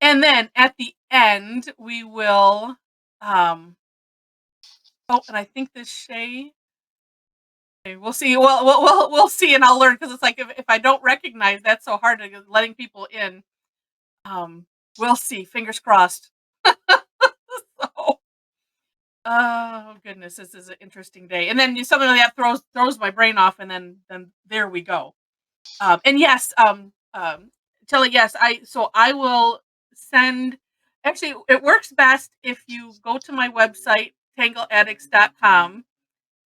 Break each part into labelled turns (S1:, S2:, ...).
S1: And then at the end, we will, oh, and I think this Shay, okay, we'll see. We'll see, and I'll learn because it's like if I don't recognize, that's so hard to letting people in. We'll see. Fingers crossed. So, oh goodness, this is an interesting day. And then something like that throws my brain off, and then there we go. And yes, Tilly, yes, I will send. Actually, it works best if you go to my website, tangleaddicts.com,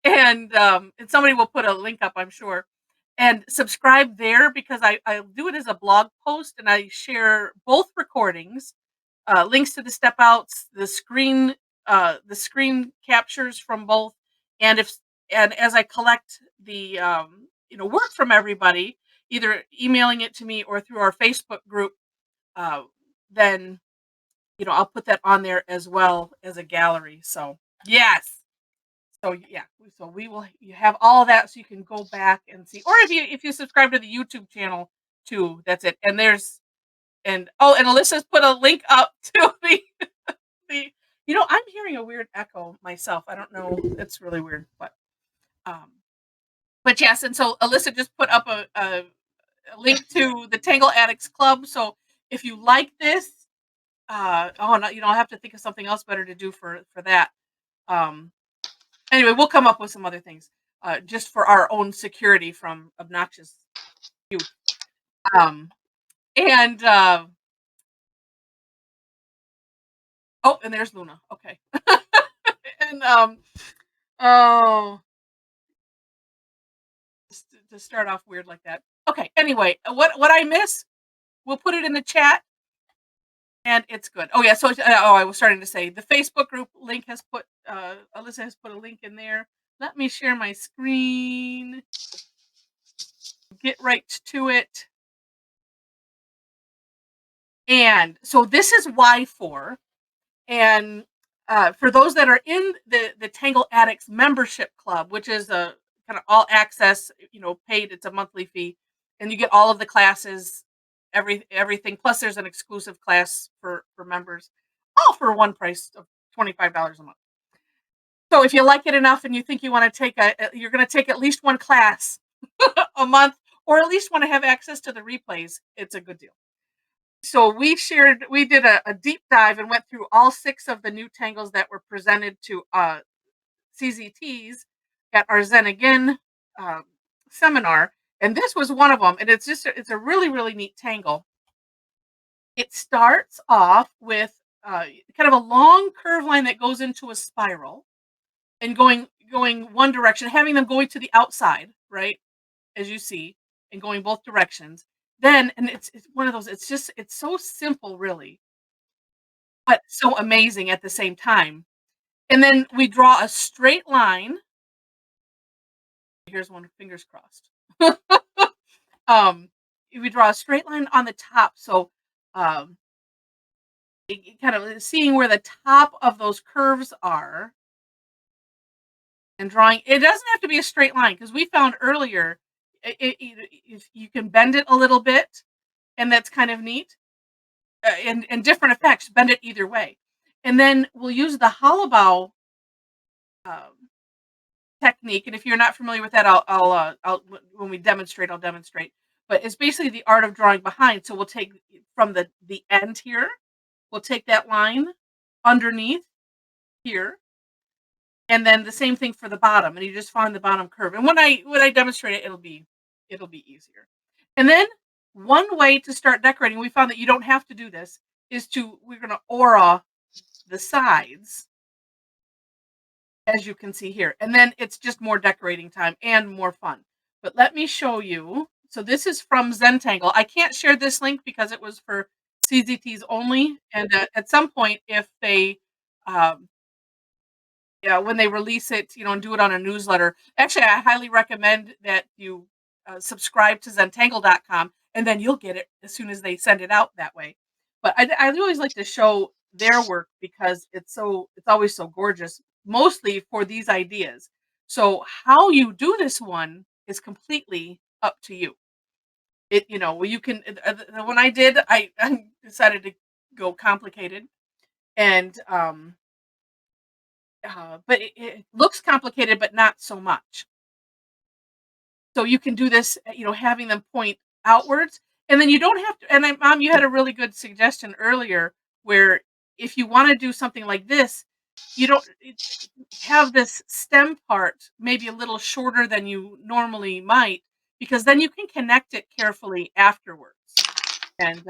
S1: and somebody will put a link up, I'm sure, and subscribe there because I do it as a blog post and I share both recordings, links to the step outs, the screen captures from both, and if and as I collect the work from everybody, either emailing it to me or through our Facebook group, uh, then I'll put that on there as well as a gallery. So yes. So yeah, so you have all of that, so you can go back and see, or if you subscribe to the YouTube channel too, that's it. And and Alyssa's put a link up to the I'm hearing a weird echo myself. I don't know, it's really weird, um, but yes, and so Alyssa just put up a link to the Tangle Addicts Club. So if you like this, oh no, I'll have to think of something else better to do for that. Anyway, we'll come up with some other things, just for our own security from obnoxious youth. Um, and oh, and there's Luna. Okay. And oh, just to start off weird like that. Okay. Anyway, what I miss, we'll put it in the chat, and it's good. Oh yeah. So I was starting to say the Facebook group link has put Alyssa has put a link in there. Let me share my screen. Get right to it. And so this is Wyfore. And for those that are in the Tangle Addicts membership club, which is a kind of all access, paid, it's a monthly fee, and you get all of the classes, everything. Plus, there's an exclusive class for members, all for one price of $25 a month. So if you like it enough and you think you want to you're going to take at least one class a month, or at least want to have access to the replays, it's a good deal. So we did a deep dive and went through all 6 of the new tangles that were presented to CZTs at our Zen Again seminar, and this was one of them. And it's a really, really neat tangle. It starts off with kind of a long curve line that goes into a spiral and going one direction, having them going to the outside, right, as you see, and going both directions. Then, and it's one of those, it's so simple, really, but so amazing at the same time. And then we draw a straight line. Here's one, fingers crossed. We draw a straight line on the top. So, kind of seeing where the top of those curves are and drawing. It doesn't have to be a straight line, because we found earlier if you can bend it a little bit, and that's kind of neat. And different effects, bend it either way. And then we'll use the hollow bow technique. And if you're not familiar with that, I'll when we demonstrate, I'll demonstrate. But it's basically the art of drawing behind. So we'll take from the end here, we'll take that line underneath here, and then the same thing for the bottom. And you just find the bottom curve. And when I demonstrate it, it'll be easier. And then one way to start decorating, we found that you don't have to do this, is we're going to aura the sides, as you can see here. And then it's just more decorating time and more fun. But let me show you. So this is from Zentangle. I can't share this link because it was for CZTs only. And at some point, if they, when they release it, and do it on a newsletter, actually, I highly recommend that you subscribe to Zentangle.com, and then you'll get it as soon as they send it out that way. But I always like to show their work because it's always so gorgeous, mostly for these ideas. So how you do this one is completely up to you. You can, the one I did, I decided to go complicated, and but it looks complicated, but not so much. So you can do this, having them point outwards, and then you don't have to. And Mom, you had a really good suggestion earlier, where if you want to do something like this, you don't have this stem part maybe a little shorter than you normally might, because then you can connect it carefully afterwards. And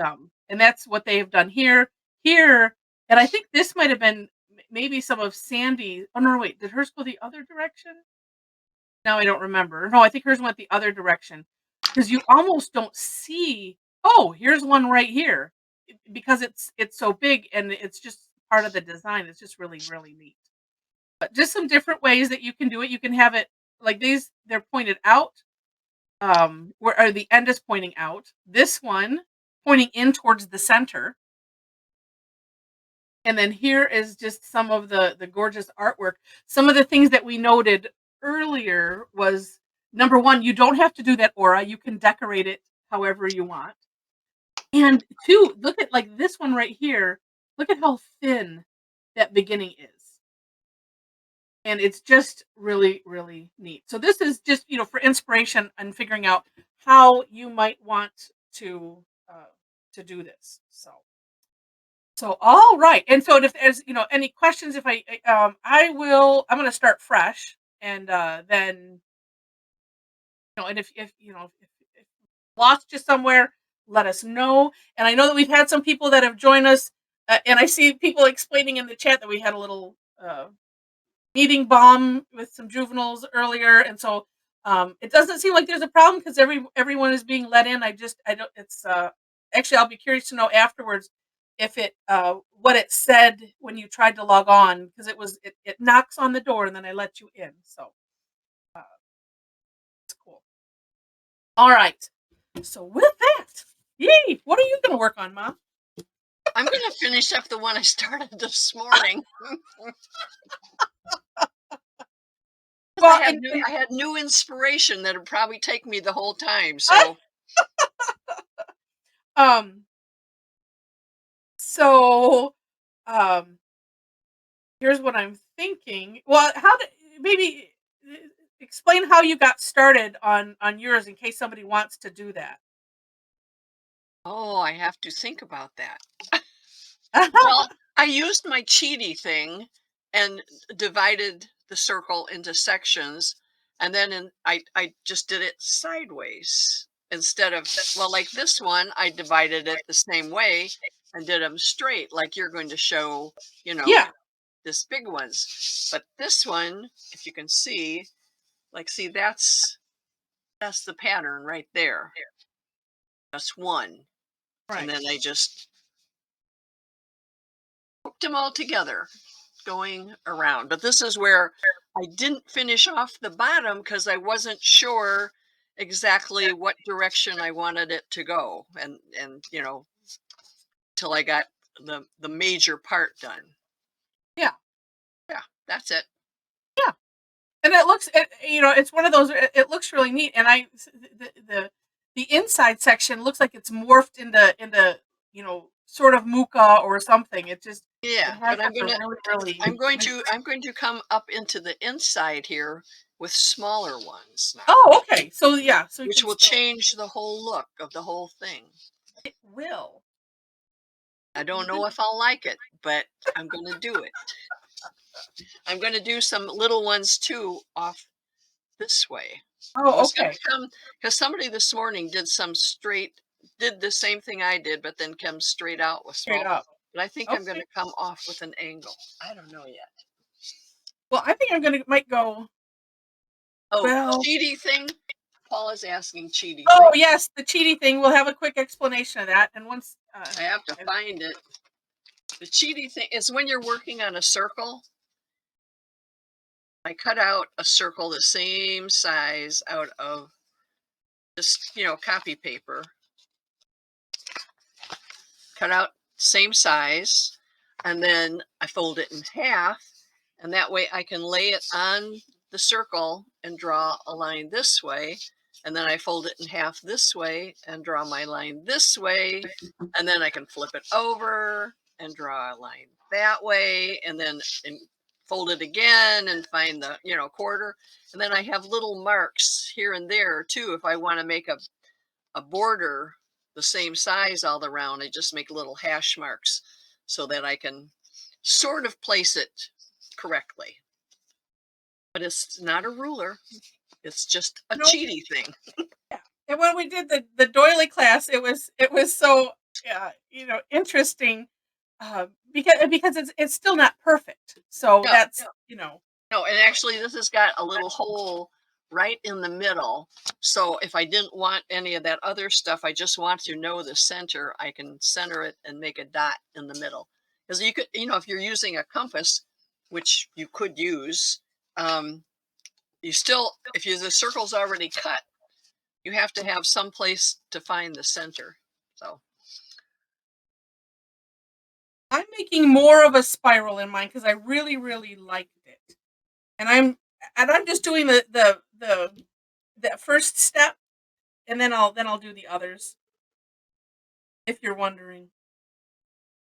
S1: that's what they have done here, and I think this might have been maybe some of Sandy. Oh no, wait, did hers go the other direction? Now I don't remember. No, I think hers went the other direction, because you almost don't see, "Oh, here's one right here," because it's so big and it's just part of the design. It's just really, really neat. But just some different ways that you can do it. You can have it like these, they're pointed out, where or the end is pointing out. This one pointing in towards the center. And then here is just some of the gorgeous artwork. Some of the things that we noted earlier was, number 1, you don't have to do that aura, you can decorate it however you want. And 2, look at, like, this one right here, look at how thin that beginning is. And it's just really, really neat. So this is just, for inspiration and figuring out how you might want to, do this, so, all right. And so if there's, any questions, if I'm going to start fresh, and then, and if lost you somewhere, let us know. And I know that we've had some people that have joined us, and I see people explaining in the chat that we had a little meeting bomb with some juveniles earlier. And so it doesn't seem like there's a problem, because everyone is being let in. I don't, it's actually, I'll be curious to know afterwards if it what it said when you tried to log on, because it knocks on the door and then I let you in. So uh, it's cool. All right. So with that, yay! What are you going to work on, Mom?
S2: I'm going to finish up the one I started this morning. Well, I had new inspiration that would probably take me the whole time. So,
S1: so, here's what I'm thinking. Well, maybe explain how you got started on yours, in case somebody wants to do that.
S2: oh, I have to think about that. Well, I used my cheaty thing and divided the circle into sections, and then I just did it sideways instead of, well, like this one, I divided it the same way and did them straight, like you're going to show,
S1: Yeah.
S2: this big ones. But this one, if you can see, like, see, that's the pattern right there. That's one. And
S1: Right.
S2: then I just hooked them all together going around. But this is where I didn't finish off the bottom because I wasn't sure exactly what direction I wanted it to go, and till I got the major part done.
S1: Yeah.
S2: Yeah, that's it.
S1: Yeah. And it's one of those. It looks really neat, and the inside section looks like it's morphed into sort of muka or something. It
S2: Yeah,
S1: has
S2: but I'm
S1: a
S2: gonna
S1: really, really
S2: I'm going to come up into the inside here with smaller ones now,
S1: Oh, okay. So yeah, so you
S2: which
S1: can
S2: will
S1: still,
S2: change the whole look of the whole thing.
S1: it will.
S2: I don't
S1: Even
S2: know if I'll like it, but I'm going to do it. I'm going to do some little ones too off this way. I
S1: Oh,
S2: was going
S1: okay.
S2: to come because somebody this morning did the same thing I did, but then come straight out with
S1: Straight
S2: small.
S1: up.
S2: But I think I'm going
S1: Okay.
S2: to come off with an angle. I don't know yet.
S1: Well, I think might go
S2: Oh,
S1: well.
S2: cheaty thing. Paul is asking cheaty
S1: Oh
S2: thing.
S1: yes, the cheaty thing. We'll have a quick explanation of that, and once
S2: I have to find it. The cheaty thing is when you're working on a circle. I cut out a circle the same size out of just, copy paper. Cut out same size, and then I fold it in half, and that way I can lay it on the circle and draw a line this way, and then I fold it in half this way and draw my line this way, and then I can flip it over and draw a line that way, and then fold it again and find the quarter, and then I have little marks here and there too. If I want to make a border the same size all around, I just make little hash marks so that I can sort of place it correctly. But it's not a ruler. It's just a
S1: Nope.
S2: cheaty thing.
S1: Yeah. And when we did the doily class, it was so interesting, because it's still not perfect. So
S2: No,
S1: that's
S2: no, and actually this has got a little hole right in the middle. So if I didn't want any of that other stuff, I just want to know the center, I can center it and make a dot in the middle. Because you could, if you're using a compass, which you could use, you still, if the circle's already cut, you have to have some place to find the center. So
S1: I'm making more of a spiral in mine because I really, really liked it. And I'm just doing the first step, and then I'll do the others, if you're wondering.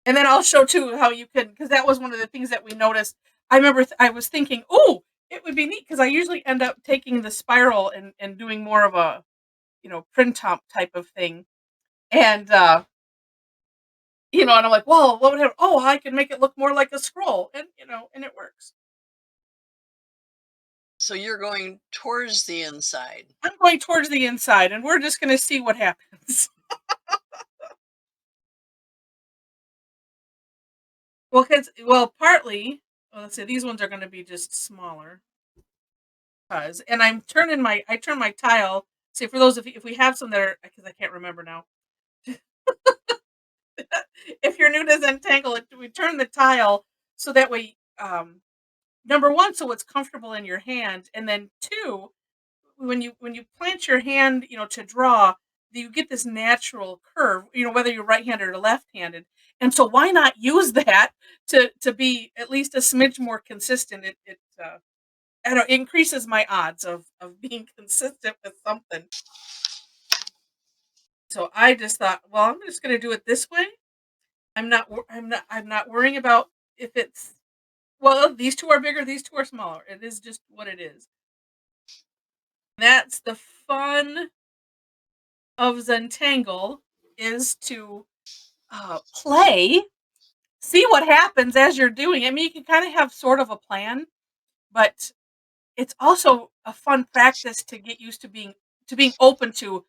S1: And then I'll show too how you can, because that was one of the things that we noticed. I remember I was thinking, oh, it would be neat because I usually end up taking the spiral and doing more of a print top type of thing. And and I'm like, well, what would happen? Oh, I can make it look more like a scroll, and and it works.
S2: so you're going towards the inside.
S1: I'm going towards the inside, and we're just going to see what happens. Partly, let's see, these ones are going to be just smaller. And I turn my tile. See, for those, if we have some that are, because I can't remember now. If you're new to Zentangle, we turn the tile so that way, number one, so it's comfortable in your hand, and then two, when you plant your hand, to draw, you get this natural curve, whether you're right-handed or left-handed. And so why not use that to be at least a smidge more consistent? I don't know, it increases my odds of being consistent with something. So I just thought, well, I'm just going to do it this way. I'm not worrying about if it's, well, these two are bigger, these two are smaller. It is just what it is. That's the fun of Zentangle, is to play, see what happens as you're doing it. I mean, you can kind of have sort of a plan, but it's also a fun practice to get used to being open to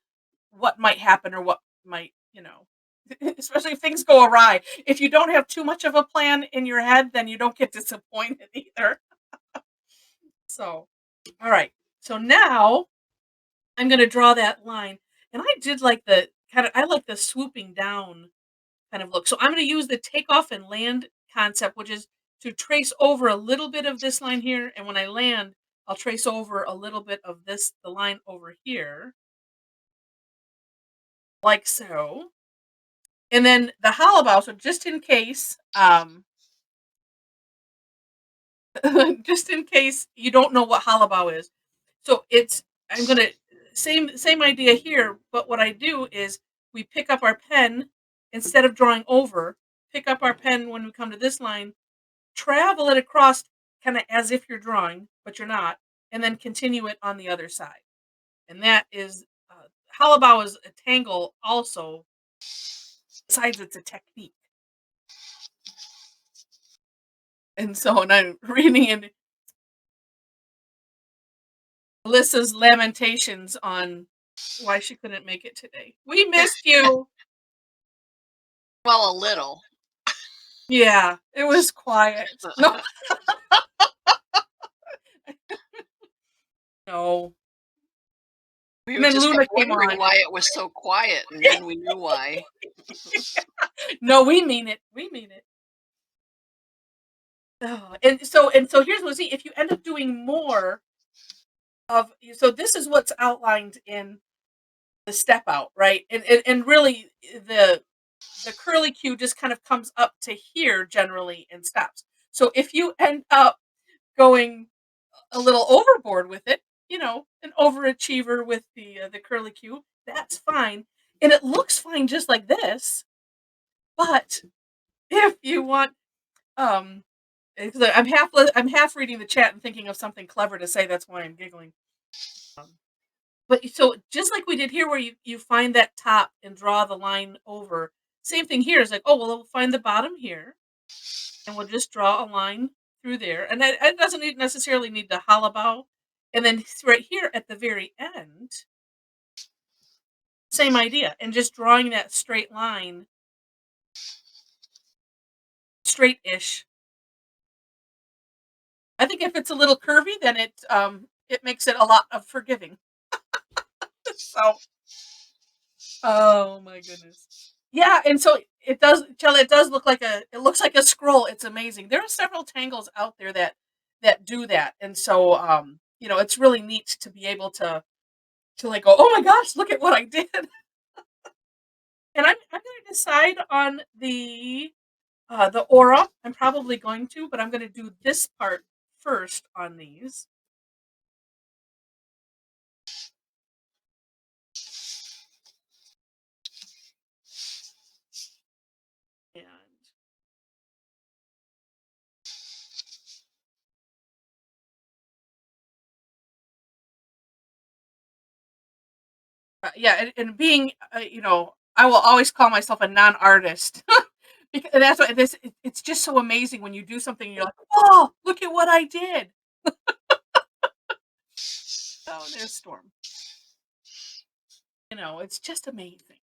S1: what might happen, or what might, especially if things go awry. If you don't have too much of a plan in your head, then you don't get disappointed either. So, all right. So now I'm going to draw that line. And I did like I like the swooping down kind of look. So I'm going to use the takeoff and land concept, which is to trace over a little bit of this line here. And when I land, I'll trace over a little bit of the line over here, like so. And then the hollow bow, so just in case, just in case you don't know what hollow bow is. So I'm going to, same idea here, but what I do is we pick up our pen, instead of drawing over, pick up our pen when we come to this line, travel it across kind of as if you're drawing, but you're not, and then continue it on the other side. And that is, hollow bow is a tangle also, besides it's a technique. And so, and I'm reading in Alyssa's lamentations on why she couldn't make it today. We missed you.
S2: Well, a little.
S1: Yeah, it was quiet. No, no.
S2: We
S1: And then
S2: just
S1: Luna
S2: kept
S1: came
S2: wondering
S1: on.
S2: why it was so quiet, and then we knew why.
S1: No, we mean it. We mean it. Oh, and so here's what, see, if you end up doing more of, so this is what's outlined in the step out, right? And really the curly cue just kind of comes up to here generally and stops. So if you end up going a little overboard with it, an overachiever with the curly Q, that's fine, and it looks fine just like this. But if you want, um, I'm half reading the chat and thinking of something clever to say. That's why I'm giggling. Um, but so just like we did here, where you find that top and draw the line over. Same thing here is like, oh well, we'll find the bottom here, and we'll just draw a line through there, and it doesn't necessarily need to hollow bow. And then right here at the very end, same idea, and just drawing that straight line, straight-ish. I think if it's a little curvy, then it makes it a lot of forgiving. So, oh my goodness. Yeah, and so it does, Chella, it looks like a scroll. It's amazing. There are several tangles out there that do that. And so it's really neat to be able to like go, "Oh my gosh, look at what I did." And I'm going to decide on the aura. I'm probably going to, but I'm going to do this part first on these. And yeah, and being, I will always call myself a non-artist. Because that's what it's just so amazing when you do something and you're like, "Oh, look at what I did." Oh, there's Storm. It's just amazing.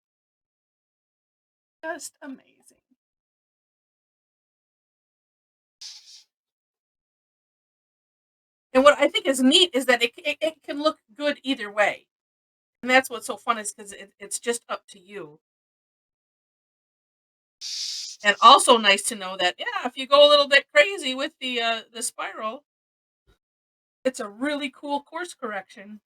S1: Just amazing. And what I think is neat is that it can look good either way. And that's what's so fun is because it's just up to you. And also nice to know that, yeah, if you go a little bit crazy with the spiral, it's a really cool course correction.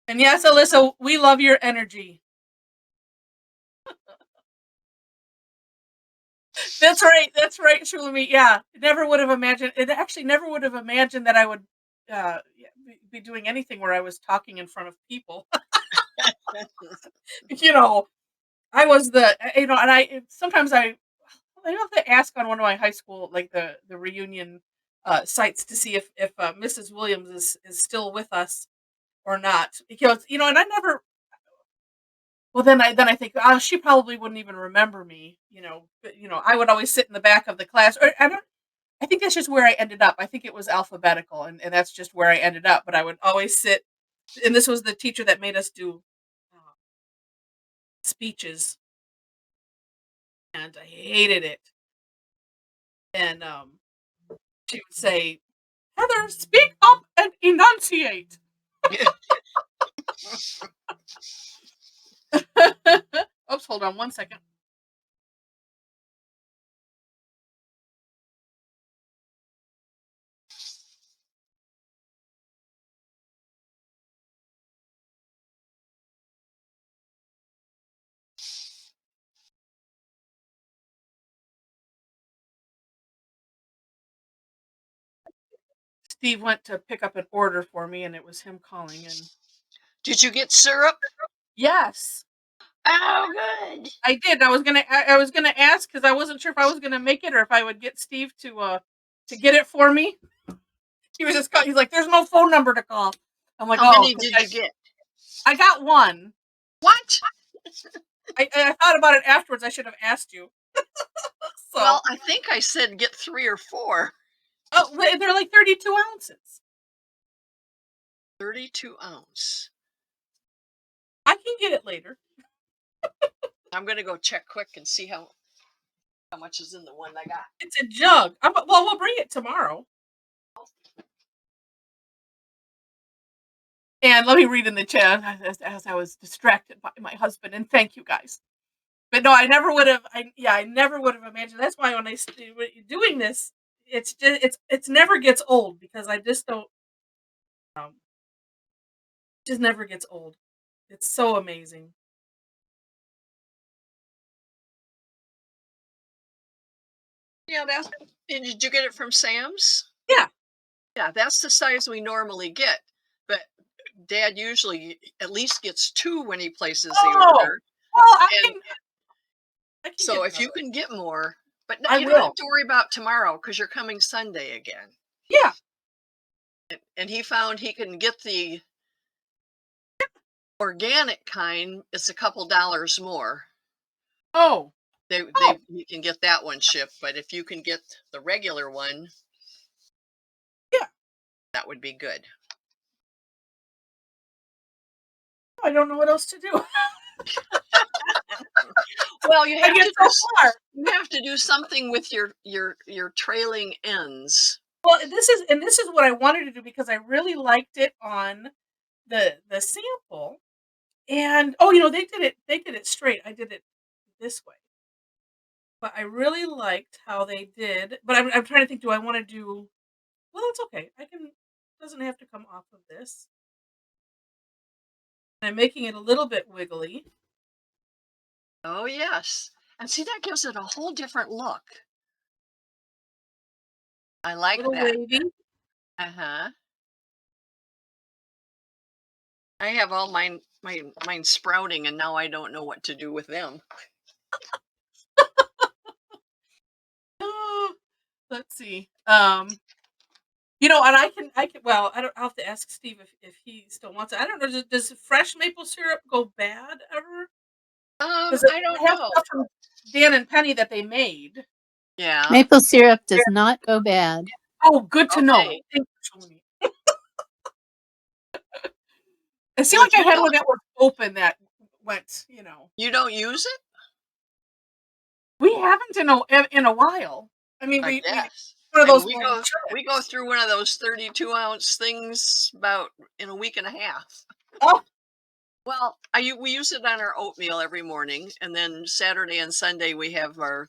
S1: And yes, Alyssa, we love your energy. That's right, Shulami. Yeah, never would have imagined. It actually never would have imagined that I would be doing anything where I was talking in front of people. you know, I was and I sometimes I have to ask on one of my high school, like the reunion sites, to see if Mrs. Williams is still with us or not, because and I never. Well, then I think, oh, she probably wouldn't even remember me, But I would always sit in the back of the class, or I don't. I think that's just where I ended up. I think it was alphabetical, and that's just where I ended up. But I would always sit, and this was the teacher that made us do uh, speeches, and I hated it. And she would say, "Heather, speak up and enunciate." Oops, hold on one second. Steve went to pick up an order for me, and it was him calling. And
S2: Did you get syrup?
S1: yes,
S2: Oh, good.
S1: I did. I was gonna ask because I wasn't sure if I was gonna make it or if I would get Steve to get it for me. He was just he's like, "There's no phone number to call." I'm like,
S2: How
S1: "Oh,
S2: many
S1: 'cause
S2: did you get?
S1: I got one."
S2: What?
S1: I thought about it afterwards. I should have asked you. So,
S2: Well, I think I said get 3 or 4.
S1: oh, they're like 32 ounces.
S2: 32 ounce.
S1: I can get it later.
S2: I'm gonna go check quick and see how much is in the one I got.
S1: It's a jug. Well, we'll bring it tomorrow. And let me read in the chat as I was distracted by my husband. And thank you guys. But no, I never would have. I never would have imagined. That's why when doing this, it's just it's never gets old because I just don't. Um, just never gets old. It's so amazing.
S2: Yeah, did you get it from Sam's?
S1: Yeah.
S2: Yeah, that's the size we normally get. But Dad usually at least gets 2 when he places the
S1: Oh,
S2: order.
S1: well,
S2: And
S1: I can
S2: so
S1: get
S2: if you
S1: another.
S2: can get more, but
S1: I
S2: you don't have
S1: will.
S2: to worry about tomorrow because you're coming Sunday again.
S1: Yeah.
S2: And he found he can get the organic kind. It's a couple dollars more.
S1: Oh. Oh.
S2: You can get that one shipped, but if you can get the regular one,
S1: Yeah.
S2: that would be good.
S1: I don't know what else to do.
S2: Well, you
S1: I
S2: have
S1: get
S2: to
S1: so far.
S2: you have to do something with your trailing ends.
S1: Well, this is what I wanted to do because I really liked it on the sample. And oh, they did it straight. I did it this way. But I really liked how they did. But I'm trying to think, do I want to do well, that's okay. I can doesn't have to come off of this. I'm making it a little bit wiggly.
S2: Oh yes, and see that gives it a whole different look. I
S1: A
S2: like
S1: little
S2: that.
S1: wavy.
S2: Uh-huh. I have all mine sprouting, and now I don't know what to do with them.
S1: Oh, let's see. And I can well, I'll have to ask Steve if he still wants it. I don't know, does fresh maple syrup go bad ever? Because
S2: I don't
S1: I have
S2: know.
S1: stuff from Dan and Penny that they made.
S2: Yeah.
S3: Maple syrup does not go bad.
S1: Oh, good to know.
S2: Okay.
S1: Thank you for showing me. It seemed
S2: Well,
S1: like I had one that was open that went.
S2: you don't use it,
S1: We haven't in a while. I mean,
S2: I
S1: we
S2: guess.
S1: one of
S2: And
S1: those morning
S2: we go
S1: trips.
S2: through one of those 32-ounce things about in a week and a half.
S1: Oh,
S2: Well, we use it on our oatmeal every morning, and then Saturday and Sunday we have our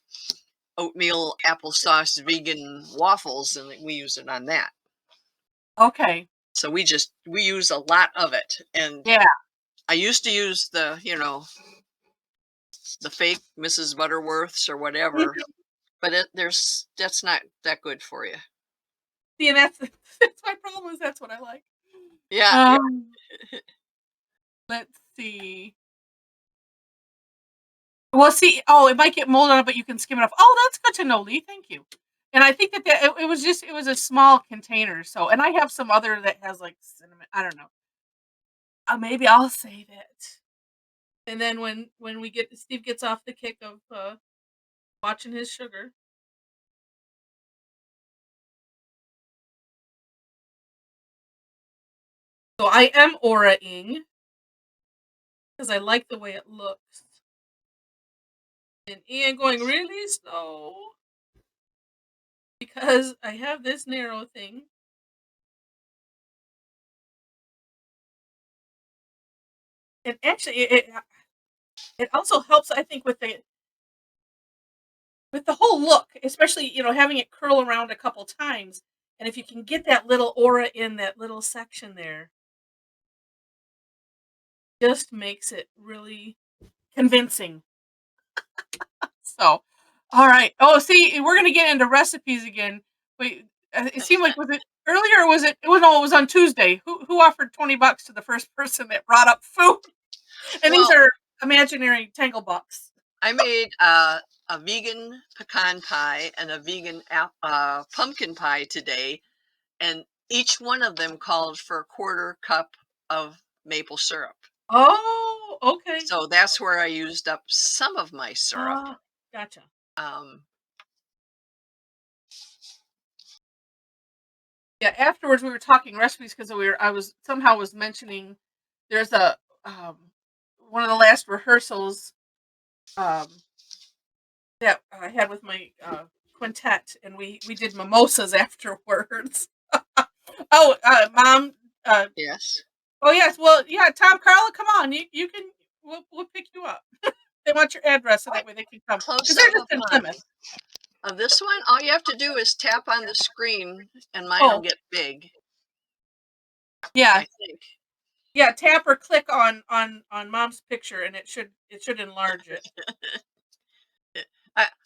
S2: oatmeal applesauce vegan waffles, and we use it on that.
S1: okay.
S2: So we use a lot of it. And
S1: Yeah.
S2: I used to use the the fake Mrs. Butterworths or whatever,
S1: Mhm.
S2: but that's not that good for you.
S1: See, and that's my problem is that's what I like.
S2: Yeah, yeah.
S1: Um, let's see. Well, see, oh, it might get mold on it, but you can skim it off. Oh, that's good to know, Lee. Thank you. And I think that it was a small container. So, and I have some other that has like cinnamon. I don't know. Maybe I'll save it. And then when Steve gets off the kick of watching his sugar. So I am aura-ing because I like the way it looks. And Ian going really slow because I have this narrow thing. And actually, it also helps, I think, with the whole look, especially having it curl around a couple times. And if you can get that little aura in that little section there, just makes it really convincing. So, all right. Oh, see, we're gonna get into recipes again. Wait, it seemed like was it earlier? Or was it? It was on Tuesday. Who offered $20 to the first person that brought up food? And these
S2: Well,
S1: are imaginary Tangle bucks.
S2: I made a vegan pecan pie and a vegan pumpkin pie today, and each one of them called for a quarter cup of maple syrup.
S1: Oh, okay.
S2: So that's where I used up some of my syrup.
S1: Ah, gotcha.
S2: Um,
S1: Yeah. Afterwards, we were talking recipes because I was mentioning there's a one of the last rehearsals um that I had with my quintet, and we did mimosas afterwards. Oh, mom.
S2: yes.
S1: Oh yes. Well, yeah. Tom, Carla, come on. You can. We'll pick you up. They want your address so that way they can come
S2: Close
S1: because they're
S2: up
S1: just in Plymouth.
S2: of this one, all you have to do is tap on the screen, and mine will
S1: Oh,
S2: get big.
S1: yeah,
S2: I think.
S1: yeah. Tap or click on mom's picture, and it should enlarge it.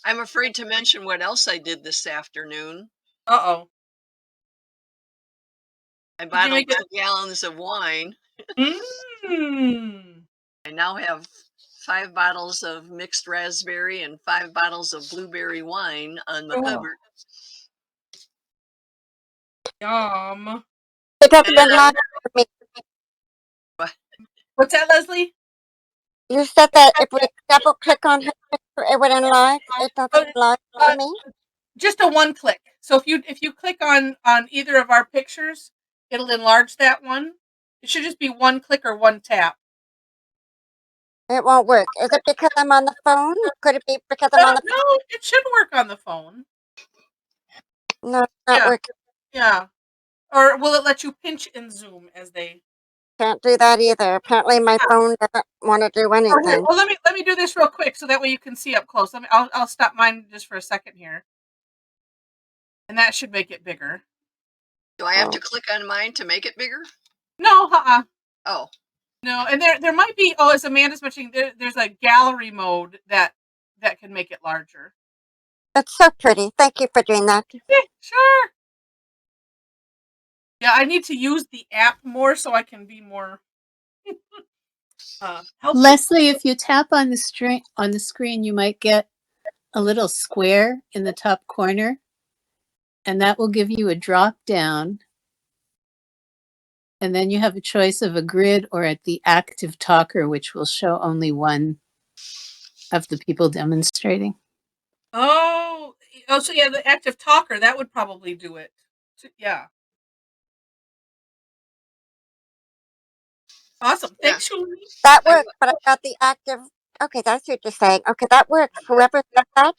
S2: I I'm afraid to mention what else I did this afternoon.
S1: Uh-oh.
S2: I
S1: Did you
S2: bottled
S1: make it?
S2: 2 gallons of wine.
S1: Mmm.
S2: I now have 5 bottles of mixed raspberry and 5 bottles of blueberry wine on the
S1: Oh,
S2: cupboard.
S1: yum.
S4: It doesn't
S2: And
S4: live for me.
S1: What's that, Leslie?
S4: You said that if we double click on her picture, it would enlarge. It
S1: Oh,
S4: doesn't enlarge for me.
S1: just a one click. So if you click on either of our pictures, it'll enlarge that one. It should just be one click or one tap.
S4: It won't work. Is it because I'm on the phone? Could it be because I'm on the
S1: No, it should work on the phone.
S4: phone? No, it's not
S1: Yeah.
S4: working.
S1: Yeah. Or will it let you pinch and zoom as they?
S4: Can't do that either. Apparently my phone doesn't want to do
S1: Oh, here,
S4: anything.
S1: well, let me do this real quick so that way you can see up close. I'll stop mine just for a second here, and that should make it bigger.
S2: do I have to click on mine to make it bigger?
S1: No,
S2: Oh,
S1: no, and there might be. Oh, as Amanda's mentioning, there's a gallery mode that can make it larger.
S4: It's so pretty. Thank you for doing that.
S1: Yeah, sure. Yeah, I need to use the app more so I can be more helpful.
S3: Leslie, if you tap on the screen, you might get a little square in the top corner, and that will give you a drop down. And then you have a choice of a grid or at the active talker, which will show only one of the people demonstrating.
S1: Oh, so yeah, the active talker, that would probably do it. Yeah. Awesome.
S2: yeah.
S1: Thanks, Shuli.
S4: That works, but I got the active. Okay, that's what you're saying. Okay, that works. Whoever said that,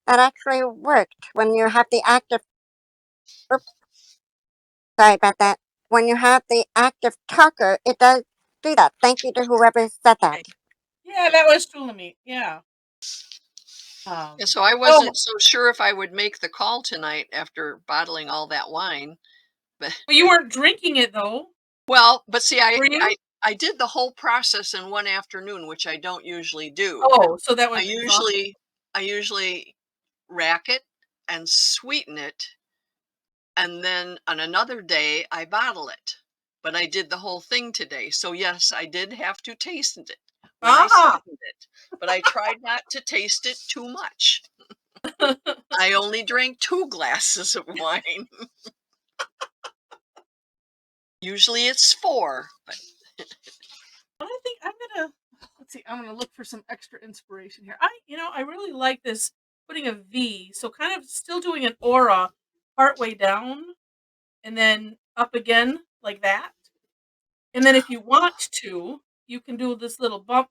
S4: that actually worked. When you have the active. Oops. Sorry about that. When you have the active talker, it does do that. Thank you to whoever said that.
S1: Yeah, that was Shulamit. Yeah.
S2: Yeah, so I
S1: Oh,
S2: wasn't so sure if I would make the call tonight after bottling all that wine. But
S1: well, you weren't drinking it though,
S2: but see,
S1: were you?
S2: I did the whole process in one afternoon, which I don't usually do.
S1: Oh, so that
S2: I
S1: was exhausting.
S2: usually rack it and sweeten it, and then on another day I bottle it. But I did the whole thing today. So yes, I did have to taste it when I
S1: Ah.
S2: sweetened it. But I tried not to taste it too much. I only drank 2 glasses of wine. Usually it's 4. But
S1: I think I'm gonna let's see. I'm gonna look for some extra inspiration here. I really like this putting a V, so kind of still doing an aura partway down and then up again like that. And then if you want to, you can do this little bump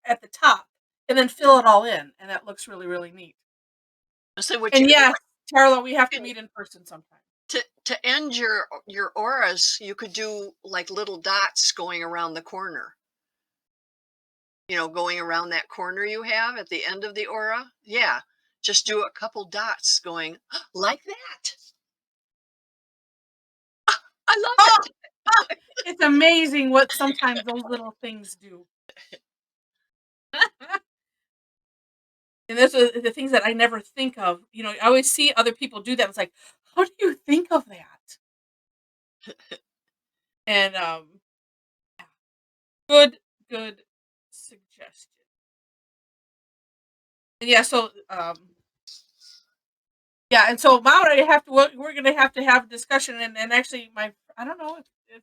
S1: at the top and then fill it all in, and that looks really, really neat.
S2: so what
S1: And
S2: you
S1: yes, Charla, we have to
S2: can
S1: meet in person sometime.
S2: to end your auras, you could do like little dots going around the corner. Going around that corner you have at the end of the aura. Yeah, just do a couple dots going like that. I love
S1: Ah,
S2: it.
S1: it's amazing what sometimes those little things do. And those are the things that I never think of. I always see other people do that. It's like, how do you think of that? And good, good suggestion. And yeah, so yeah, and so Mount, we're gonna have to have a discussion, and actually, I don't know if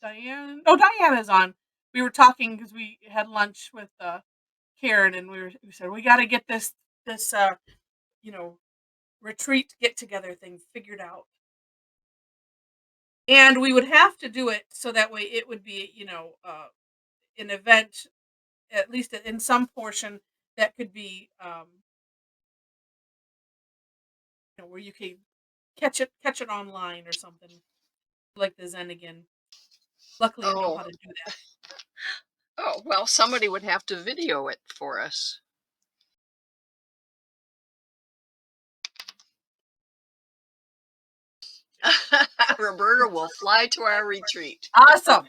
S1: Diane. Oh, Diane is on. We were talking because we had lunch with Karen, and we said we got to get this you know retreat get together thing figured out, and we would have to do it so that way it would be an event, at least in some portion, that could be where you can catch it online or something like the Zen again. Luckily, I know
S2: Oh,
S1: how to do that.
S2: oh, well, somebody would have to video it for us. Roberta will fly to our retreat.
S1: Awesome.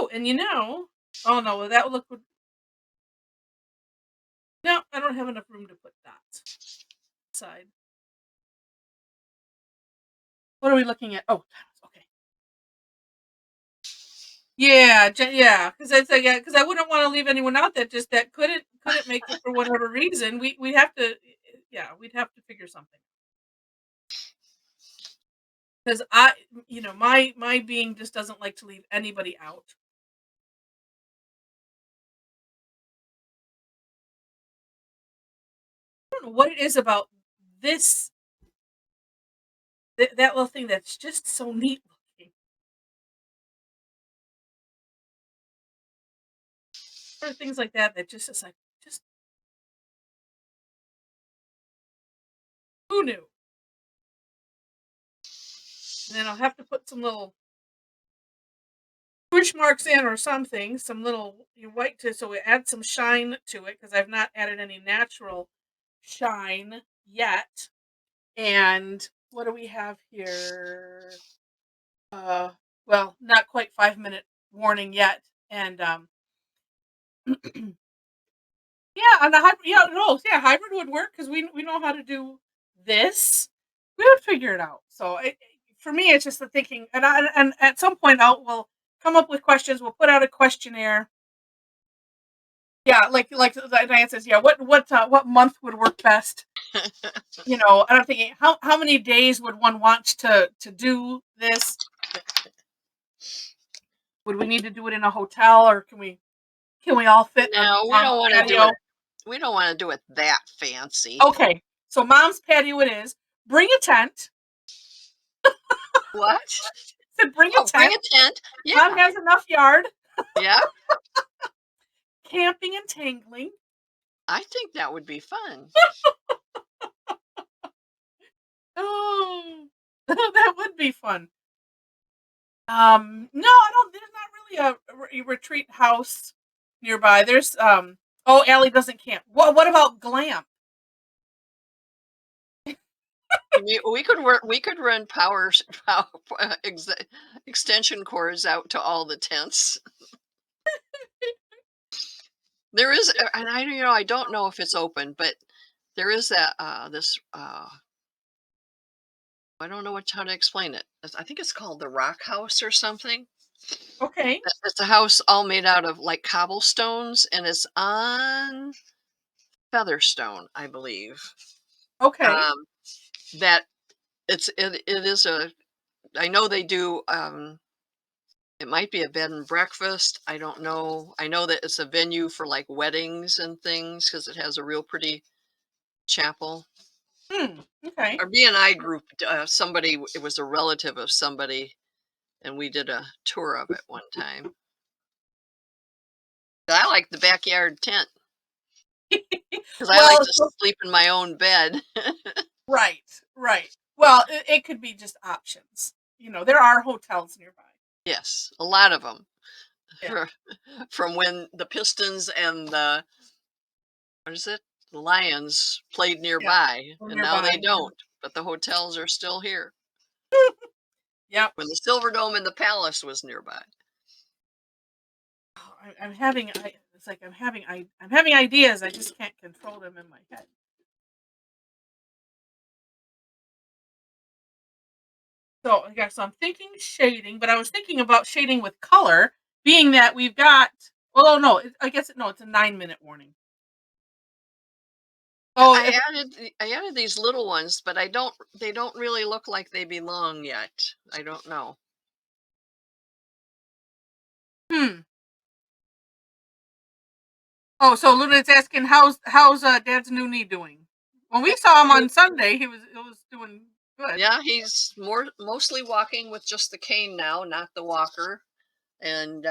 S1: Oh, and oh no, well, that would look. No, I don't have enough room to put that side. What are we looking at? Oh, okay. Yeah, yeah, because it's like, yeah, because I wouldn't want to leave anyone out that couldn't make it for whatever reason. We'd have to, yeah, we'd have to figure something. Because my being just doesn't like to leave anybody out. I don't know what it is about this that little thing that's just so neat looking. There are things like that just is like just who knew? And then I'll have to put some little push marks in or something, some little white so it adds some shine to it because I've not added any natural shine yet. And what do we have here? Well, not quite 5-minute warning yet. And yeah, on the hybrid, hybrid would work because we know how to do this. We would figure it out. So for me, it's just the thinking, and at some point, we'll come up with questions. We'll put out a questionnaire. Yeah, like Diane says, yeah. What month would work best? And I'm thinking, how many days would one want to do this? Would we need to do it in a hotel, or can we all fit on
S2: No, we
S1: mom's
S2: don't want to do
S1: patio?
S2: it. We don't want to do it that fancy.
S1: Okay, so mom's patio it is. Bring a tent.
S2: What?
S1: Said bring a tent.
S2: Bring a tent. Yeah.
S1: Mom has enough yard.
S2: Yeah.
S1: Camping and tangling.
S2: I think that would be fun.
S1: Oh, that would be fun. No, I don't. There's not really a retreat house nearby. There's Oh, Allie doesn't camp. What about glam?
S2: We could work. We could run power extension cords out to all the tents. There is, and I don't know if it's open, but there is that this I don't know how to explain it. I think it's called the Rock House or something.
S1: Okay.
S2: It's a house all made out of like cobblestones, and it's on Featherstone, I believe.
S1: Okay.
S2: That it is a. I know they do. It might be a bed and breakfast. I don't know. I know that it's a venue for like weddings and things because it has a real pretty chapel.
S1: Okay.
S2: Our B&I group, somebody, it was a relative of somebody, and we did a tour of it one time. I like the backyard tent because I like to sleep in my own bed.
S1: Right. Well, it could be just options. There are hotels nearby.
S2: Yes, a lot of them.
S1: Yeah.
S2: From when the Pistons and the Lions played nearby, and now they don't. But the hotels are still here.
S1: Yep.
S2: When the Silverdome and the Palace was nearby.
S1: Oh, I'm having. It's like I'm having ideas. I just can't control them in my head. So I'm thinking shading, but I was thinking about shading with color, being that we've got. Well, no, I guess it's a 9-minute warning. Oh,
S2: I added these little ones, but they don't really look like they belong yet. I don't know.
S1: Oh, so Luna's asking how's Dad's new knee doing? When we saw him on Sunday, it was doing good.
S2: Yeah, he's mostly walking with just the cane now, not the walker, and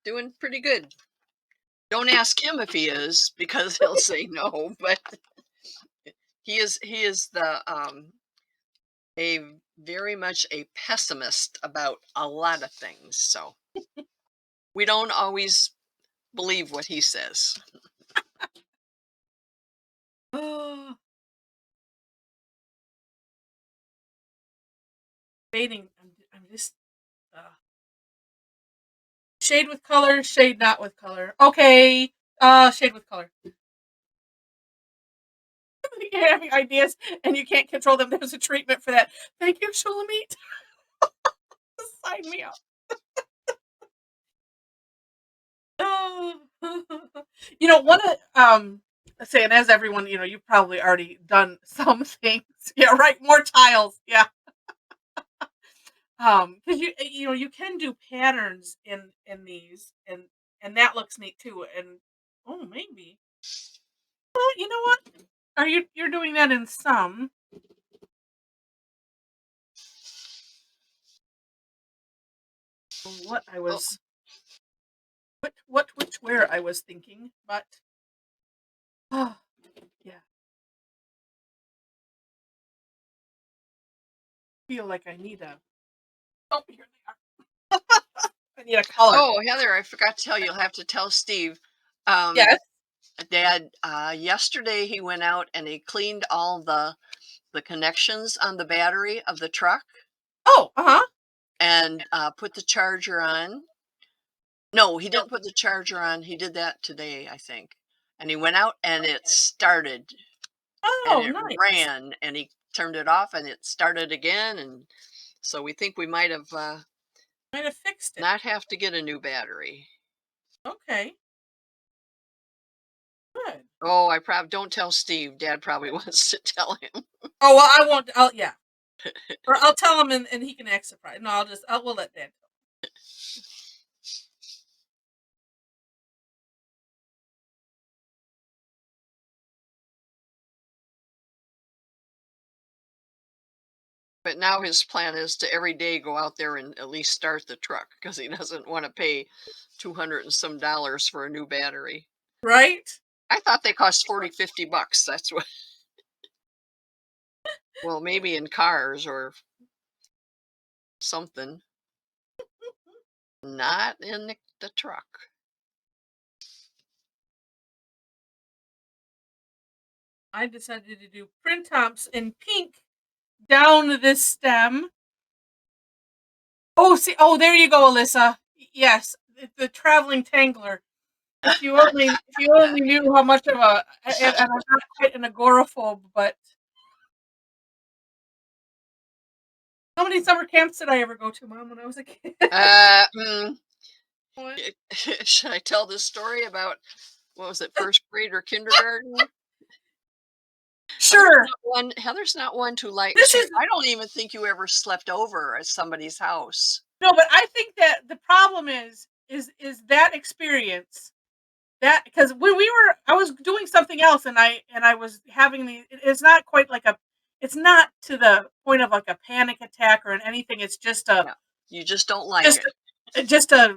S2: doing pretty good. Don't ask him if he is because he'll say no, but he is the a very much a pessimist about a lot of things. So we don't always believe what he says.
S1: Fading. I'm just Shade with color, shade not with color. Okay, shade with color. You're having ideas and you can't control them. There's a treatment for that. Thank you, Shulamit. Sign me up. Oh. One of let's say, and as everyone, you've probably already done some things. Yeah, right. More tiles. Yeah. Because you can do patterns in these, and that looks neat too. And oh, maybe. You know what? You're doing that in some? What I was, which where I was thinking, but oh, yeah. Feel like I need a. Oh, here they are. I need a color.
S2: Oh, Heather, I forgot to tell you. You'll have to tell Steve.
S1: Yes.
S2: Dad, yesterday he went out and he cleaned all the connections on the battery of the truck
S1: Oh,
S2: and put the charger on. No, he didn't put the charger on. He did that today, I think. And he went out and it started and
S1: Oh,
S2: it
S1: nice.
S2: ran and he turned it off and it started again. And so we think we might have
S1: Might have fixed it.
S2: not have to get a new battery.
S1: Okay. Good.
S2: Oh, I probably don't tell Steve. Dad probably wants to tell him.
S1: Oh well, I won't. Yeah. Or I'll tell him and he can act surprised. No, we'll let Dad.
S2: But now his plan is to every day go out there and at least start the truck because he doesn't want to pay $200 and some for a new battery.
S1: Right?
S2: I thought they cost 40, 50 bucks. That's what. Well, maybe in cars or something. Not in the truck.
S1: I decided to do print tops in pink down this stem. Oh, see. Oh, there you go, Alyssa. Yes, the traveling tangler. If you only knew how much of a, and I'm not quite an agoraphobe, but how many summer camps did I ever go to, Mom, when I was a kid? What?
S2: Should I tell this story about, what was it, first grade or kindergarten?
S1: Sure.
S2: Heather's not one to like.
S1: This is
S2: I don't even think you ever slept over at somebody's house.
S1: no, but I think that the problem is that experience. That because when I was doing something else and I was having it's not quite like it's not to the point of like a panic attack or anything. It's just
S2: Yeah, you just don't like
S1: just
S2: it.
S1: just a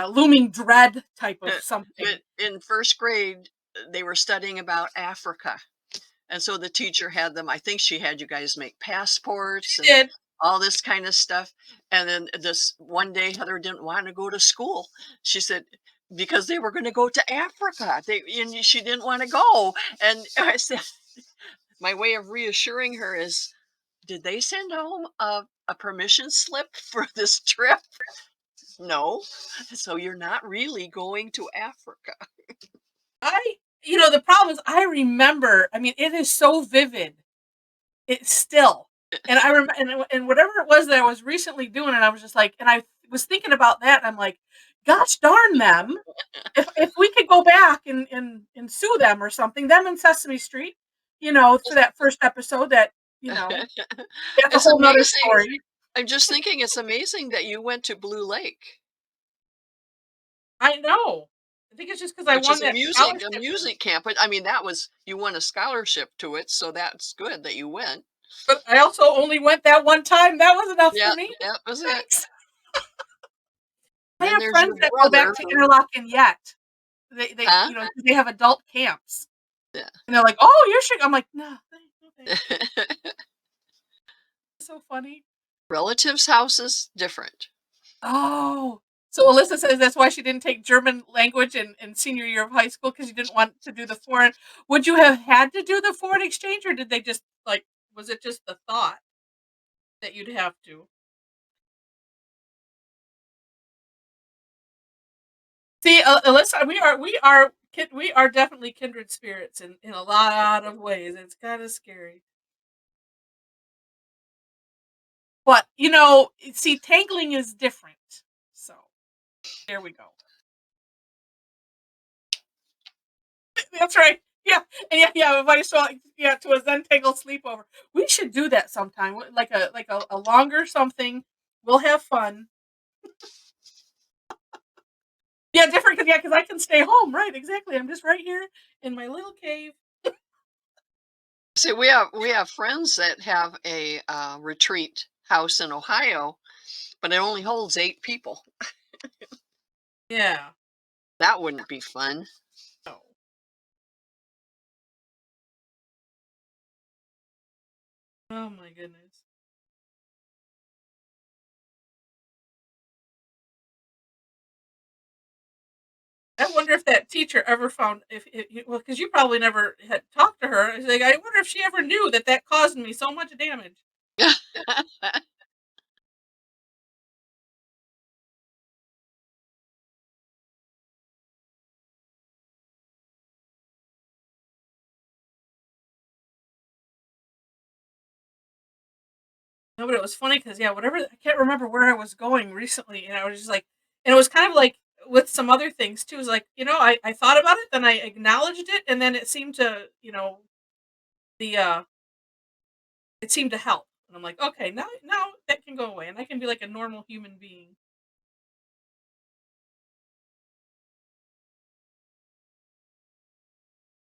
S1: looming dread type of something.
S2: But in first grade, they were studying about Africa. And so the teacher had them, I think she had you guys make passports and
S1: Did
S2: all this kind of stuff. And then this one day, Heather didn't want to go to school. She said, because they were going to go to Africa. And she didn't want to go. And I said, my way of reassuring her is, did they send home a permission slip for this trip? No. So you're not really going to Africa.
S1: the problem is I remember. I mean, it is so vivid. It's still, and I remember, and whatever it was that I was recently doing, and I was just like, and I was thinking about that, and I'm like, gosh darn them! If we could go back and sue them or something, them in Sesame Street, for that first episode, that's a
S2: It's
S1: whole nother
S2: amazing.
S1: story.
S2: I'm just thinking it's amazing that you went to Blue Lake.
S1: I know. I think it's just because I
S2: Which
S1: won
S2: is
S1: that
S2: a
S1: scholarship.
S2: music camp. But I mean, you won a scholarship to it, so that's good that you went.
S1: But I also only went that one time. That was enough
S2: Yeah,
S1: for me.
S2: that was
S1: Thanks.
S2: it.
S1: I
S2: Then
S1: have
S2: there's
S1: friends
S2: your
S1: that go back
S2: brother
S1: to
S2: who-
S1: Interlochen yet. They
S2: Huh?
S1: 'cause they have adult camps.
S2: Yeah.
S1: And they're like, "Oh, you're sure?" I'm like, "No, thanks." It's so funny.
S2: Relatives' houses different.
S1: Oh, so Alyssa says that's why she didn't take German language in senior year of high school because you didn't want to do the foreign. Would you have had to do the foreign exchange, or did they just was it just the thought that you'd have to? See, Alyssa, we are definitely kindred spirits in a lot of ways. It's kind of scary. But, see, tangling is different. So, there we go. That's right. Yeah. And yeah, everybody saw to a Zentangle sleepover. We should do that sometime. Like a longer something. We'll have fun. Yeah, different because I can stay home. Right, exactly. I'm just right here in my little cave.
S2: See, we have friends that have a retreat house in Ohio, but it only holds 8 people.
S1: Yeah.
S2: That wouldn't be fun.
S1: No. Oh my goodness. I wonder if that teacher ever found well, because you probably never had talked to her. It's like, I wonder if she ever knew that caused me so much damage. No, but it was funny because whatever I can't remember where I was going recently, and I was just like, and it was kind of like with some other things too. It was like I thought about it, then I acknowledged it, and then it seemed to the it seemed to help, and I'm like, okay, now that can go away, and I can be like a normal human being.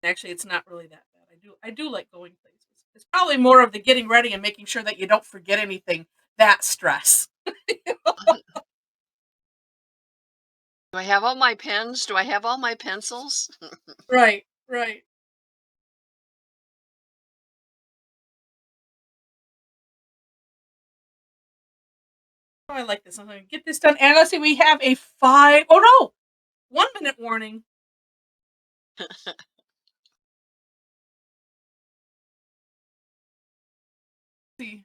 S1: Actually, it's not really that bad. I do like going places. It's probably more of the getting ready and making sure that you don't forget anything. That stress.
S2: Do I have all my pens? Do I have all my pencils?
S1: Right, right. Oh, I like this. I'm going to get this done. And let's see, we have a 5. Oh no, 1 minute warning. Let's see.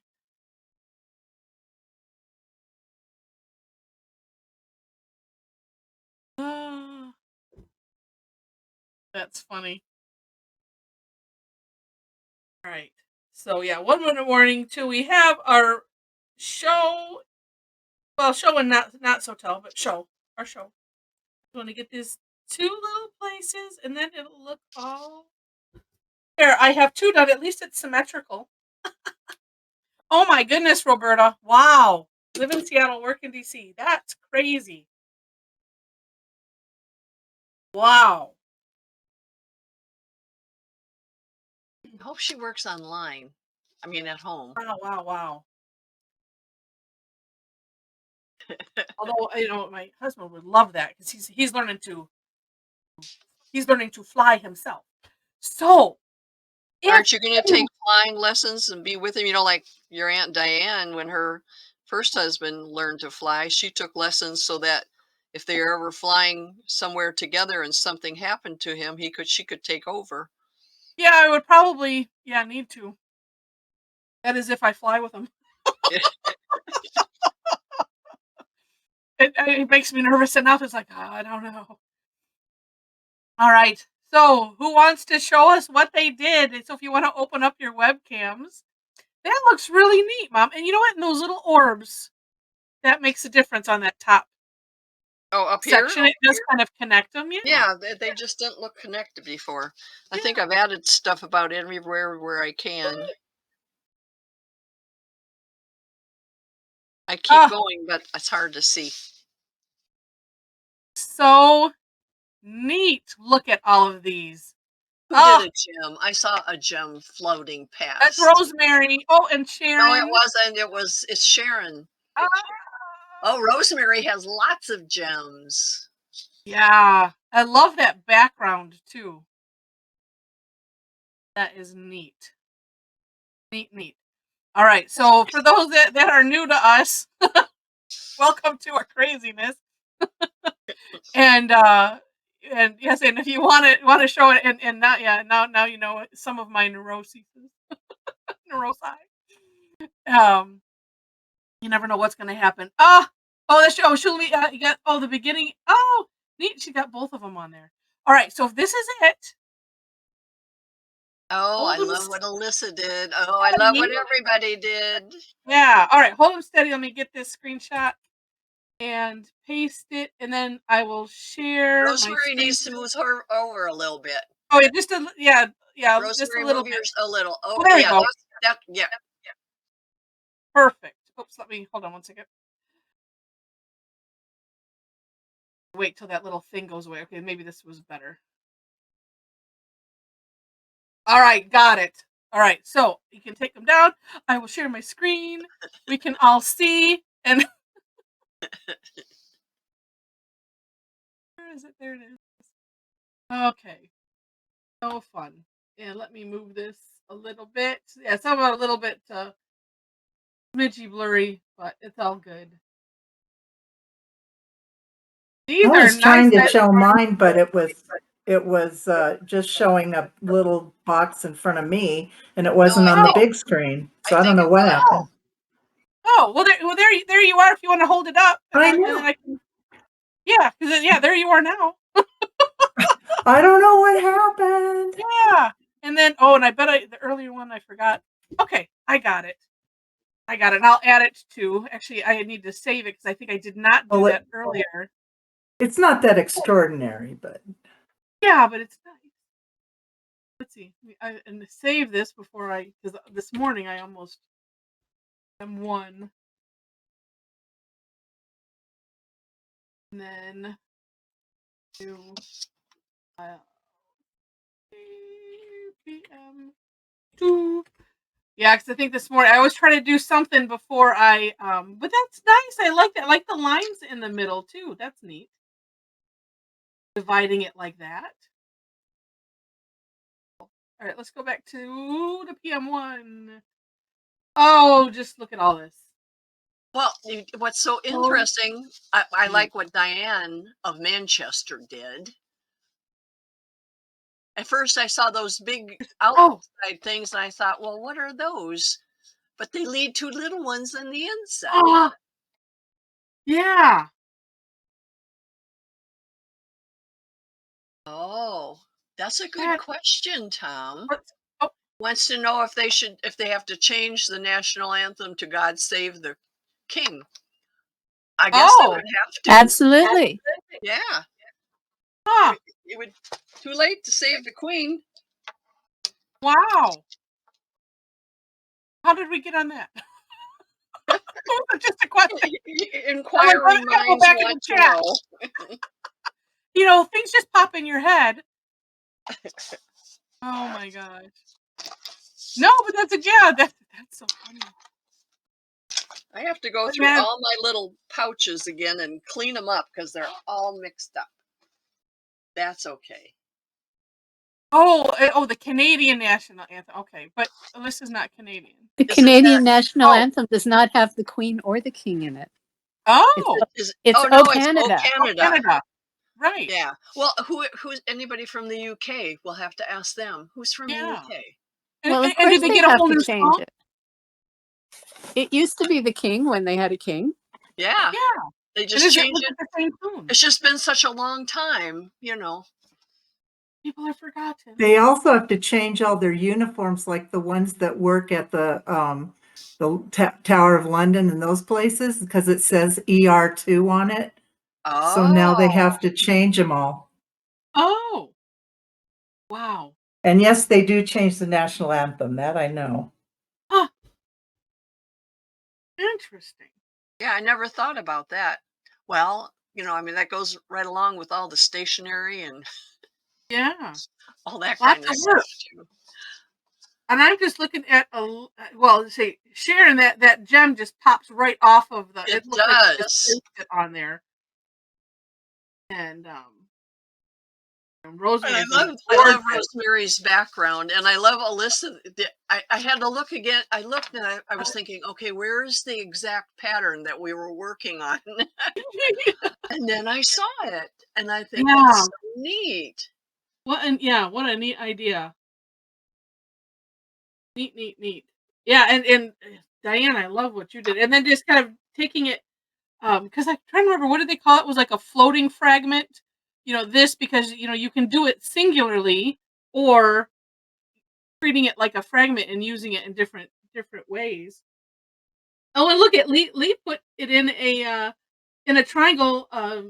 S1: Ah, that's funny. All right. So 1 minute warning. Till we have our show. Well, show and not so tell, but show our show. We want to get these 2 little places, and then it'll look all there. I have 2 done. At least it's symmetrical. Oh my goodness, Roberta! Wow, live in Seattle, work in DC. That's crazy. Wow.
S2: I hope she works online. I mean, at home.
S1: Wow, wow, wow. Although my husband would love that because he's learning to fly himself. So if
S2: Aren't you going to take flying lessons and be with him? Like your Aunt Diane, when her first husband learned to fly, she took lessons so that if they were ever flying somewhere together and something happened to him, she could take over.
S1: I would probably need to. That is if I fly with him. It makes me nervous enough. It's like, I don't know. All right. So who wants to show us what they did? And so if you want to open up your webcams, that looks really neat, Mom. And you know what? In those little orbs, that makes a difference on that top
S2: Oh, up here?
S1: section. It does kind of connect them.
S2: Yeah, they just didn't look connected before. I think I've added stuff about everywhere where I can. I keep going, but it's hard to see.
S1: So neat. Look at all of these.
S2: Who did a gem? I saw a gem floating past.
S1: That's Rosemary. Oh, and Sharon.
S2: No, it wasn't. It's Sharon. Oh, Rosemary has lots of gems.
S1: Yeah. I love that background too. That is neat. Neat. All right. So for those that are new to us, welcome to our craziness. and yes, and if you want to show it and not now you know some of my neuroses. You never know what's going to happen. Oh, the show. Should we? You got the beginning. Oh, Neat. She got both of them on there. All right. So if this is it,
S2: Oh, I
S1: hold them
S2: love what Alyssa did. Oh, I love what
S1: steady.
S2: everybody did.
S1: Yeah. All right. Hold them steady. Let me get this screenshot and paste it, and then I will share my
S2: Rosemary
S1: screen.
S2: needs to move her over a little bit.
S1: Oh yeah, just a yeah, just a
S2: Rosemary,
S1: little
S2: move
S1: bit.
S2: yours a little. Oh,
S1: Well, there we
S2: yeah,
S1: go.
S2: yeah.
S1: Perfect. Oops. Let me hold on one second. Wait till that little thing goes away. Okay, maybe this was better. All right, got it. All right, so you can take them down. I will share my screen. We can all see. And where is it? There it is. Okay. So fun. And let me move this a little bit. Yeah, some are a little bit smidgy blurry, but it's all good. These
S5: I
S1: are
S5: was trying
S1: nice.
S5: to show mine, but it was just showing a little box in front of me, and it wasn't on the
S1: Oh,
S5: big screen. So
S2: I
S5: I don't
S2: think
S5: know
S2: it
S5: what
S2: was.
S5: happened.
S1: oh, well, there you are. If you want to hold it up, and
S5: I
S1: then
S5: know.
S1: I can. Yeah, because yeah, there you are now.
S5: I don't know what happened.
S1: Yeah, and then and I bet the earlier one I forgot. Okay, I got it. And I'll add it to. Actually, I need to save it because I think I did not do
S5: Well,
S1: that earlier.
S5: it's not that extraordinary, but
S1: Yeah, but it's nice. Let's see. And to save this before because this morning I almost am one. And then do PM 2. Yeah, because I think this morning I always try to do something before but that's nice. I like that. I like the lines in the middle too. That's neat. Dividing it like that. All right, let's go back to the PM1. Oh, just look at all this.
S2: Well, what's so interesting, I like what Diane of Manchester did. At first, I saw those big outside things, and I thought, well, what are those? But they lead to little ones on the inside.
S1: Yeah.
S2: Oh, that's a good question, Tom.
S1: Oh,
S2: Wants to know if they have to change the national anthem to God Save the King. I guess they would have to.
S3: Absolutely.
S2: Yeah.
S1: huh.
S2: It would too late to save the Queen.
S1: Wow. How did we get on that? Just a question.
S2: Inquiry
S1: let's go
S2: minds
S1: back in
S2: want
S1: the
S2: to
S1: chat.
S2: know.
S1: Things just pop in your head. Oh my gosh. No, but that's so funny.
S2: I have to go through all my little pouches again and clean them up because they're all mixed up. That's okay.
S1: Oh, the Canadian national anthem. Okay, but Alyssa's not Canadian.
S3: The Canadian national anthem does not have the Queen or the King in it.
S1: Oh,
S3: it's
S2: no,
S3: O
S2: it's
S3: Canada.
S2: O Canada.
S1: Right.
S2: Yeah. Well, who's anybody from the UK? We'll have to ask them. Who's from the UK?
S3: Well, of
S1: And
S3: course
S1: did they
S3: they
S1: get a
S3: have
S1: whole
S3: to
S1: new
S3: change
S1: song?
S3: it. It used to be the King when they had a king.
S2: Yeah.
S1: Yeah.
S2: They just changed it.
S1: The same tune?
S2: It's just been such a long time,
S1: People have forgotten.
S5: they also have to change all their uniforms, like the ones that work at the Tower of London and those places, because it says ER2 on it.
S2: Oh.
S5: So now they have to change them all.
S1: Oh. Wow.
S5: And yes, they do change the national anthem. That I know.
S1: Huh. Interesting.
S2: Yeah, I never thought about that. Well, that goes right along with all the stationery and all that kind of stuff too.
S1: And I'm just looking at Sharon, that gem just pops right off of the.
S2: It
S1: looks
S2: does.
S1: like just it on there. And Rosemary.
S2: I love Rosemary's background, and I love Alyssa. I had to look again. I looked and I was thinking, okay, where is the exact pattern that we were working on? And then I saw it, and I think that's so neat.
S1: What a neat idea. Neat. Yeah, and Diane, I love what you did, and then just kind of taking it, because I'm trying to remember what did they call it? It was like a floating fragment this because, you can do it singularly or treating it like a fragment and using it in different ways. Oh, and look at Lee put it in a triangle.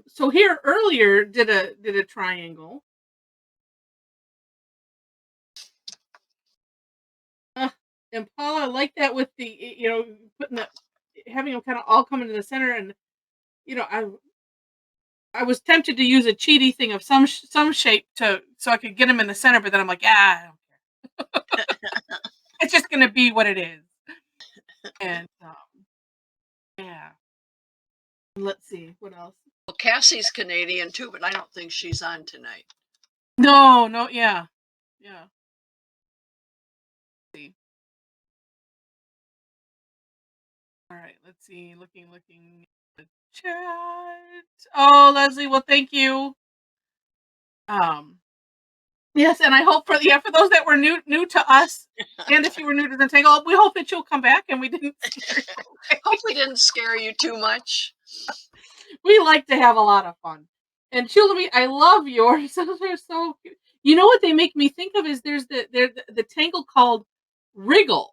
S1: So here earlier did a triangle. And Paula, I like that with the putting having them kind of all come into the center, and I was tempted to use a cheaty thing of some shape so I could get them in the center, but then I'm like, I don't care. It's just gonna be what it is. And yeah. Let's see what else.
S2: Well, Cassie's Canadian too, but I don't think she's on tonight.
S1: No, yeah. Let's see. All right, let's see. Looking at the chat. Oh, Leslie, well, thank you. Yes, and I hope for those that were new to us, and if you were new to Zentangle, we hope that you'll come back and we didn't scare you away.
S2: Hope we didn't scare you too much.
S1: We like to have a lot of fun. And Chulami, I love yours. Those are so cute. You know what they make me think of is there's the tangle called Wriggle.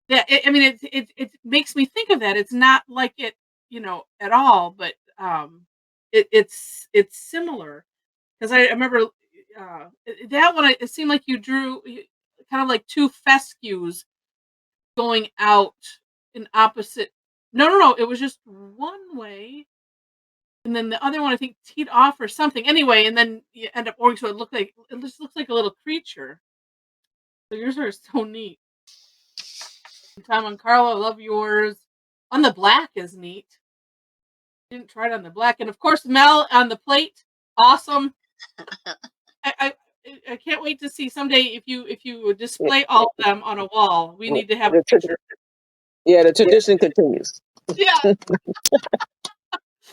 S1: That it makes me think of that. It's not like it, at all, but it's similar. Because I remember that one. It seemed like you drew kind of like two fescues going out in opposite. No. It was just one way, and then the other one I think teed off or something. Anyway, and then you end up oring, so it just looks like a little creature. So yours are so neat. Tom and Carlo, I love yours. On the black is neat. Didn't try it on the black, and of course Mel on the plate, awesome. I can't wait to see someday if you display all of them on a wall. We need to have a picture.
S6: Yeah, the tradition continues.
S1: Yeah, it's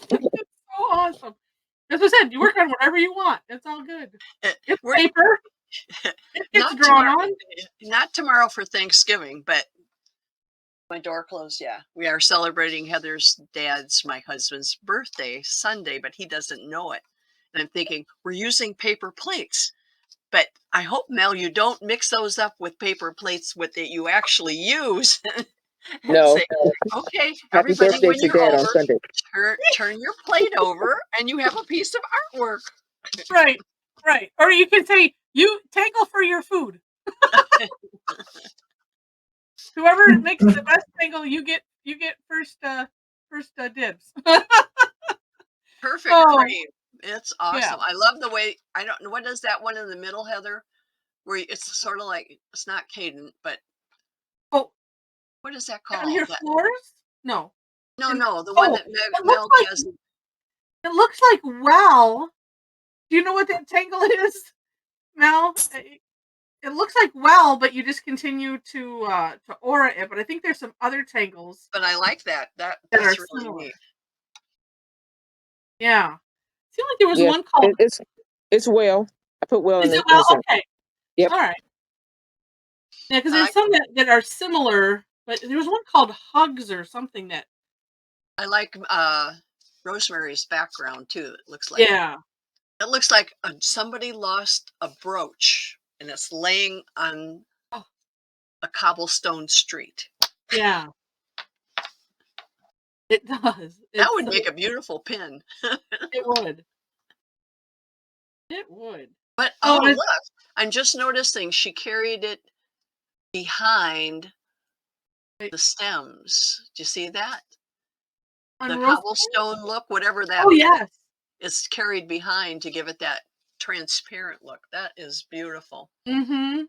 S1: so awesome. As I said, you work on whatever you want. It's all good. It's paper. It gets drawn on.
S2: Not tomorrow for Thanksgiving, but my door closed. Yeah, we are celebrating Heather's dad's, my husband's birthday Sunday, but he doesn't know it. And I'm thinking we're using paper plates, but I hope, Mel, you don't mix those up with paper plates that you actually use.
S6: No.
S2: Say, okay,
S6: Happy
S2: everybody,
S6: birthday
S2: when
S6: to
S2: you're
S6: Dad on
S2: over,
S6: Sunday.
S2: turn your plate over, and you have a piece of artwork.
S1: Right. Or you can say, "You tangle for your food." Whoever makes the best tangle, you get first dibs.
S2: Perfect frame. It's awesome.
S1: Yeah.
S2: I love the way, I don't know, what is that one in the middle, Heather? Where it's sort of like, it's not cadent, but
S1: Oh,
S2: what is that called?
S1: on your floors? No.
S2: No, the one that Mel has.
S1: It looks like well. Do you know what that tangle is, Mel? It looks like well, but you just continue to aura it. But I think there's some other tangles.
S2: But I like that. That's
S1: are
S2: really
S1: similar.
S2: neat.
S1: Yeah. It seemed like there was one called.
S6: It's well. I put well in
S1: Is
S6: the
S1: it well?
S6: center.
S1: Okay.
S6: Yep.
S1: All right. Yeah, because there's some that are similar, but there was one called Hugs or something that.
S2: I like Rosemary's background too. It looks like.
S1: Yeah.
S2: It looks like somebody lost a brooch and it's laying on a cobblestone street.
S1: Yeah. It does.
S2: That would make a beautiful pin.
S1: It would. It would.
S2: But look, I'm just noticing she carried it behind the stems. Do you see that? The cobblestone look, whatever that is.
S1: Yes.
S2: It's carried behind to give it that transparent look. That is beautiful.
S1: Mm-hmm.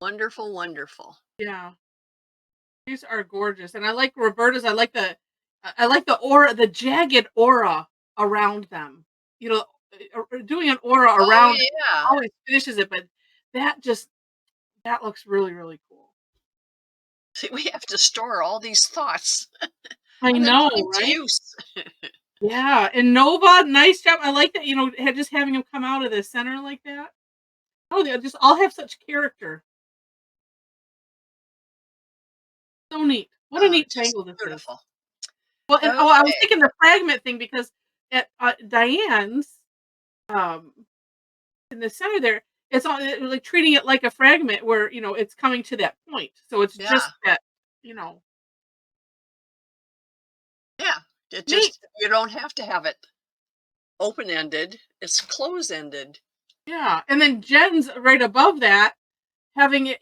S2: Wonderful, wonderful.
S1: Yeah. These are gorgeous. And I like Roberta's. I like the aura, the jagged aura around them. Doing an aura around always finishes it, but that looks really, really cool.
S2: See, we have to store all these thoughts.
S1: I know, right? Yeah, and Nova, nice job. I like that, just having them come out of the center like that. Oh, they just all have such character. So neat. What a neat tangle this is. Well, and I was thinking the fragment thing because at Diane's, in the center there, it's all like treating it like a fragment where it's coming to that point. So it's
S2: Yeah.
S1: just that you know
S2: Yeah. It
S1: neat.
S2: just, you don't have to have it open-ended. It's close-ended.
S1: Yeah, and then Jen's right above that, having it.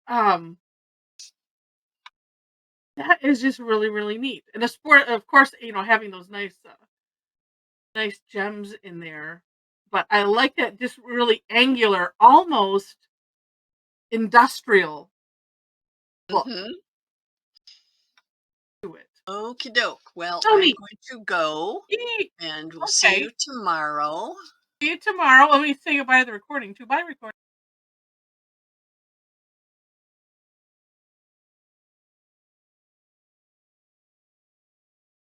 S1: um, that is just really really neat. And the sport, of course, having those nice gems in there. But I like that just really angular, almost industrial look
S2: Mm-hmm.
S1: to it.
S2: Okie doke. Well,
S1: So
S2: I'm
S1: neat.
S2: going to go,
S1: Neat.
S2: and we'll see
S1: Okay.
S2: you tomorrow.
S1: See you tomorrow. Let me say goodbye to the recording too. Bye, recording.